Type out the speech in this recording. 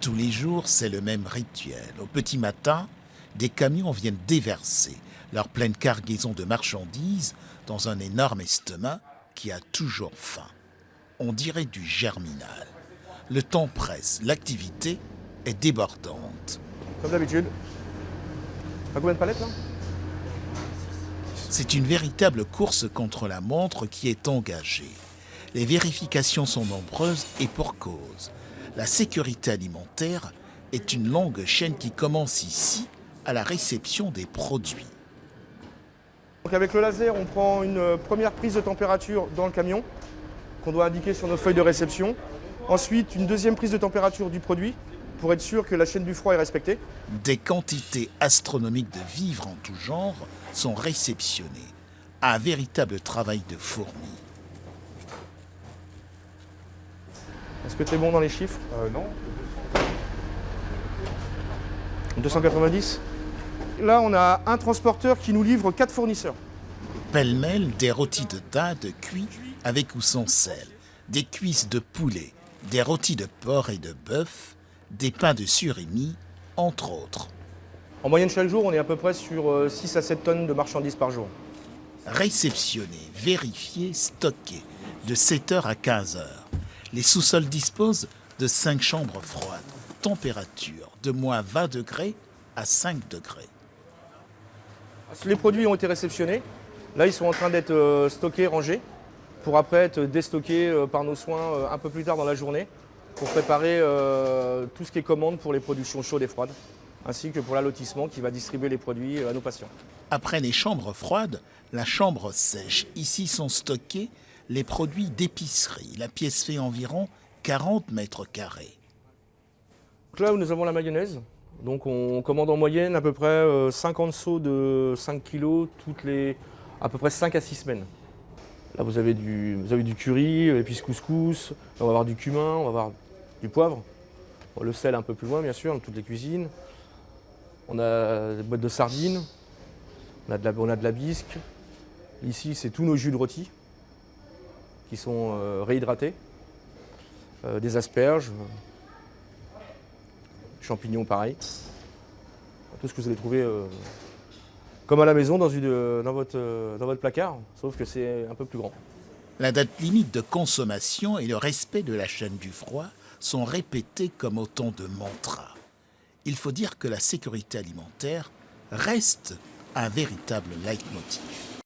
Tous les jours, c'est le même rituel. Au petit matin, des camions viennent déverser leur pleine cargaison de marchandises dans un énorme estomac qui a toujours faim. On dirait du germinal. Le temps presse, l'activité est débordante. Comme d'habitude. T'as combien de palettes là? C'est une véritable course contre la montre qui est engagée. Les vérifications sont nombreuses et pour cause. La sécurité alimentaire est une longue chaîne qui commence ici, à la réception des produits. Donc avec le laser, on prend une première prise de température dans le camion qu'on doit indiquer sur nos feuilles de réception. Ensuite, une deuxième prise de température du produit pour être sûr que la chaîne du froid est respectée. Des quantités astronomiques de vivres en tout genre sont réceptionnées. Un véritable travail de fourmi. Est-ce que tu es bon dans les chiffres? Non. 290. Là, on a un transporteur qui nous livre 4 fournisseurs. Pêle-mêle, des rôtis de dinde cuits avec ou sans sel, des cuisses de poulet, des rôtis de porc et de bœuf, des pains de surimi, entre autres. En moyenne, chaque jour, on est à peu près sur 6 à 7 tonnes de marchandises par jour. Réceptionner, vérifier, stocker, de 7h à 15h. Les sous-sols disposent de 5 chambres froides, température de moins 20 degrés à 5 degrés. Les produits ont été réceptionnés. Là, ils sont en train d'être stockés, rangés, pour après être déstockés par nos soins un peu plus tard dans la journée, pour préparer tout ce qui est commande pour les productions chaudes et froides, ainsi que pour l'allotissement qui va distribuer les produits à nos patients. Après les chambres froides, la chambre sèche. Ici sont stockés les produits d'épicerie. La pièce fait environ 40 mètres carrés. Donc là où nous avons la mayonnaise, donc on commande en moyenne à peu près 50 seaux de 5 kg toutes les à peu près 5 à 6 semaines. Là vous avez du curry, épices couscous, on va avoir du cumin, on va avoir du poivre, bon, le sel un peu plus loin bien sûr, dans toutes les cuisines. On a des boîtes de sardines, on a de la bisque. Ici c'est tous nos jus de rôti qui sont réhydratés, des asperges, champignons pareil. Tout ce que vous allez trouver comme à la maison dans votre placard, sauf que c'est un peu plus grand. La date limite de consommation et le respect de la chaîne du froid sont répétés comme autant de mantras. Il faut dire que la sécurité alimentaire reste un véritable leitmotiv.